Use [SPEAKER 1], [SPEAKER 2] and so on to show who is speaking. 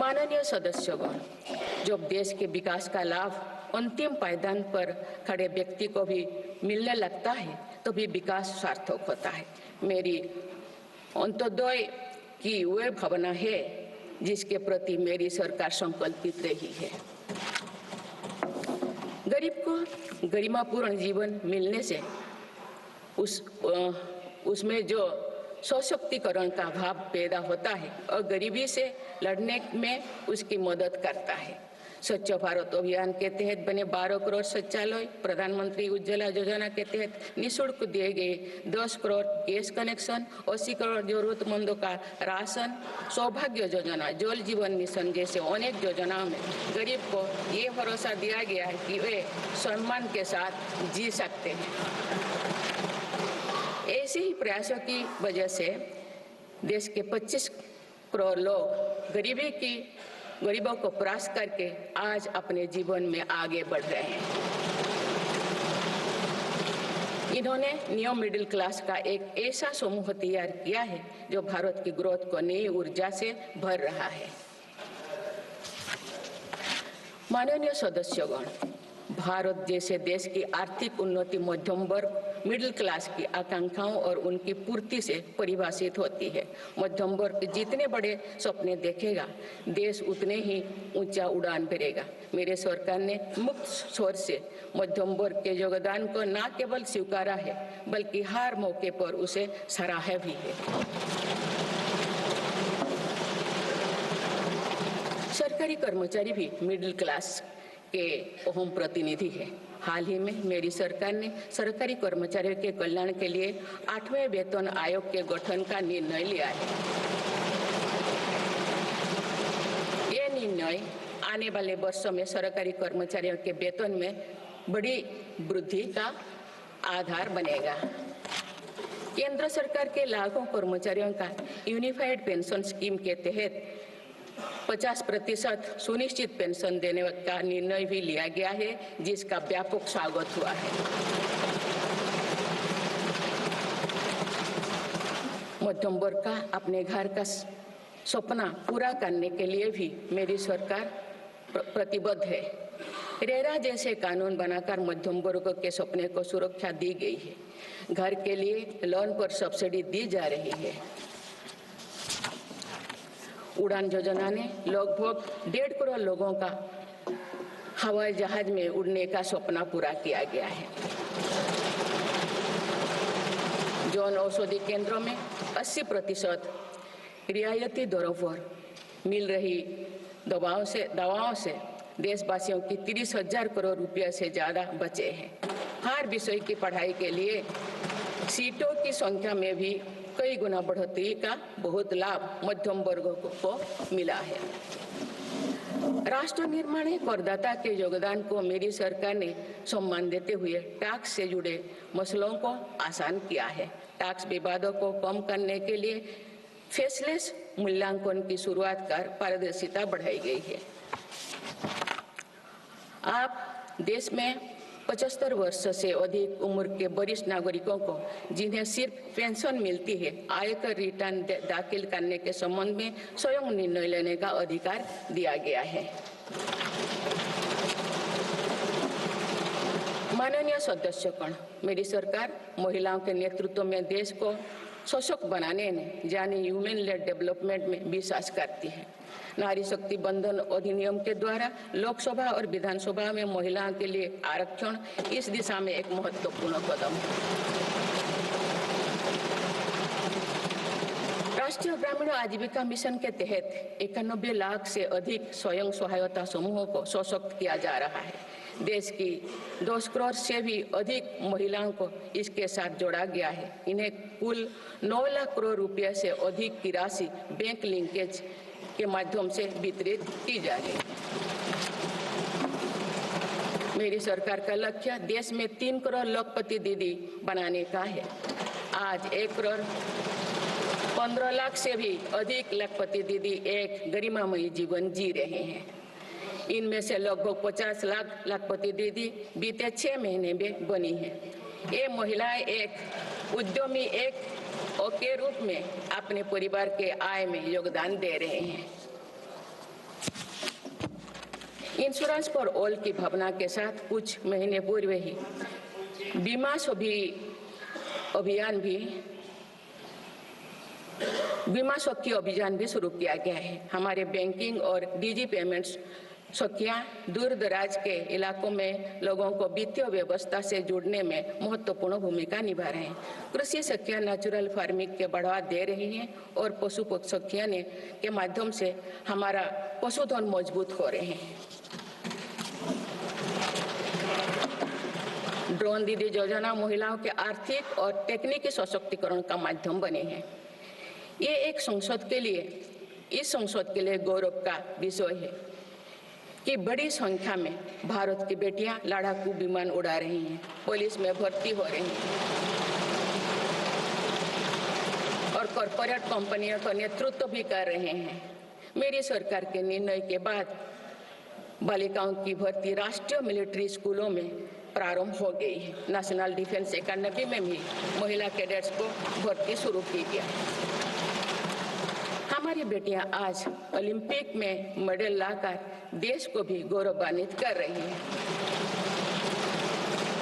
[SPEAKER 1] माननीय सदस्यगण, जब देश के विकास का लाभ अंतिम पायदान पर खड़े व्यक्ति को भी मिलने लगता है तो भी विकास सार्थक होता है। मेरी अंत्योदय की वह भावना है जिसके प्रति मेरी सरकार संकल्पित रही है। गरीब को गरिमापूर्ण जीवन मिलने से उसमें जो सशक्तिकरण का भाव पैदा होता है और गरीबी से लड़ने में उसकी मदद करता है। स्वच्छ भारत अभियान के तहत बने 12 करोड़ शौचालय, प्रधानमंत्री उज्ज्वला योजना के तहत निःशुल्क दिए गए 10 करोड़ गैस कनेक्शन, 80 करोड़ जरूरतमंदों का राशन, सौभाग्य योजना, जल जीवन मिशन जैसे अनेक योजनाओं में गरीब को ये भरोसा दिया गया है कि वे सम्मान के साथ जी सकते हैं। ऐसे ही प्रयासों की वजह से देश के 25 करोड़ लोग गरीबों को परास्त करके आज अपने जीवन में आगे बढ़ रहे हैं। इन्होंने न्यू मिडिल क्लास का एक ऐसा समूह तैयार किया है जो भारत की ग्रोथ को नई ऊर्जा से भर रहा है। माननीय सदस्यगण, भारत जैसे देश की आर्थिक उन्नति मध्यम वर्ग मिडिल क्लास की आकांक्षाओं और उनकी पूर्ति से परिभाषित होती है। मध्यम वर्ग जितने बड़े सपने देखेगा, देश उतने ही ऊंचा उड़ान भरेगा। मेरे सरकार ने मुक्त स्वर से मध्यम वर्ग के योगदान को न केवल स्वीकारा है बल्कि हर मौके पर उसे सराहा भी है। सरकारी कर्मचारी भी मिडिल क्लास के अहम प्रतिनिधि है। हाल ही में मेरी सरकार ने सरकारी कर्मचारियों के कल्याण के लिए 8वें वेतन आयोग के गठन का निर्णय लिया है। ये निर्णय आने वाले वर्षों में सरकारी कर्मचारियों के वेतन में बड़ी वृद्धि का आधार बनेगा। केंद्र सरकार के लाखों कर्मचारियों का यूनिफाइड पेंशन स्कीम के तहत 50% सुनिश्चित पेंशन देने का निर्णय भी लिया गया है, जिसका व्यापक स्वागत हुआ है। मध्यम वर्ग का अपने घर का सपना पूरा करने के लिए भी मेरी सरकार प्रतिबद्ध है। रेरा जैसे कानून बनाकर मध्यम वर्ग के सपने को सुरक्षा दी गई है। घर के लिए लोन पर सब्सिडी दी जा रही है। उड़ान योजना ने लगभग 1.5 करोड़ लोगों का हवाई जहाज में उड़ने का सपना पूरा किया गया है। जन औषधि केंद्रों में 80% रियायती दरों पर मिल रही दवाओं से देशवासियों की 30,000 करोड़ रुपये से ज्यादा बचे हैं। हर विषय की पढ़ाई के लिए सीटों की संख्या में भी कई गुना बढ़ोतरी का बहुत लाभ मध्यम वर्ग को मिला है। राष्ट्र निर्माण में करदाता के योगदान को मेरी सरकार ने सम्मान देते हुए टैक्स से जुड़े मसलों को आसान किया है। टैक्स विवादों को कम करने के लिए फेसलेस मूल्यांकन की शुरुआत कर पारदर्शिता बढ़ाई गई है। आप देश में 75 वर्ष से अधिक उम्र के वरिष्ठ नागरिकों को जिन्हें सिर्फ पेंशन मिलती है, आयकर रिटर्न दाखिल करने के संबंध में स्वयं निर्णय लेने का अधिकार दिया गया है। माननीय सदस्यगण, मेरी सरकार महिलाओं के नेतृत्व में देश को सशक्त बनाने में यानी ह्यूमन लेड डेवलपमेंट में विश्वास करती है। नारी शक्ति बंधन अधिनियम के द्वारा लोकसभा और विधानसभा में महिलाओं के लिए आरक्षण इस दिशा में एक महत्वपूर्ण कदम है। राष्ट्रीय ग्रामीण आजीविका मिशन के तहत 91 लाख से अधिक स्वयं सहायता समूहों को सशक्त किया जा रहा है। देश की 10 करोड़ से भी अधिक महिलाओं को इसके साथ जोड़ा गया है। इन्हें कुल 9 लाख करोड़ रुपए से अधिक की राशि बैंक लिंकेज के माध्यम से वितरित की जा रही है। मेरी सरकार का लक्ष्य देश में 3 करोड़ लखपति दीदी बनाने का है। आज 1 करोड़ 15 लाख से भी अधिक लखपति दीदी एक गरिमामयी जीवन जी रहे हैं। इनमें से लगभग 50 लाख लखपति दीदी बीते 6 महीने में बनी है। ये महिलाएं एक उद्यमी के रूप में अपने परिवार के आय में योगदान दे रहे हैं। इंश्योरेंस फॉर ऑल की भावना के साथ कुछ महीने पूर्व ही बीमा सखी अभियान भी शुरू किया गया है। हमारे बैंकिंग और डिजी पेमेंट्स सखियां दूर दराज के इलाकों में लोगों को वित्तीय व्यवस्था से जुड़ने में महत्वपूर्ण भूमिका निभा रहे हैं। कृषि सखियां नेचुरल फार्मिंग के बढ़ावा दे रही हैं और पशु सखियां के माध्यम से हमारा पशुधन मजबूत हो रहे हैं। ड्रोन दीदी योजना महिलाओं के आर्थिक और तकनीकी सशक्तिकरण का माध्यम बने हैं। ये इस संसद के लिए गौरव का विषय है कि बड़ी संख्या में भारत की बेटियां लड़ाकू विमान उड़ा रही हैं, पुलिस में भर्ती हो रही हैं और कॉर्पोरेट कंपनियों का नेतृत्व भी कर रहे हैं। मेरी सरकार के निर्णय के बाद बालिकाओं की भर्ती राष्ट्रीय मिलिट्री स्कूलों में प्रारंभ हो गई है। नेशनल डिफेंस एकेडमी में भी महिला कैडेट्स को भर्ती शुरू की गई है। हमारी बेटियां आज ओलंपिक में मेडल लाकर देश को भी गौरवान्वित कर रही हैं।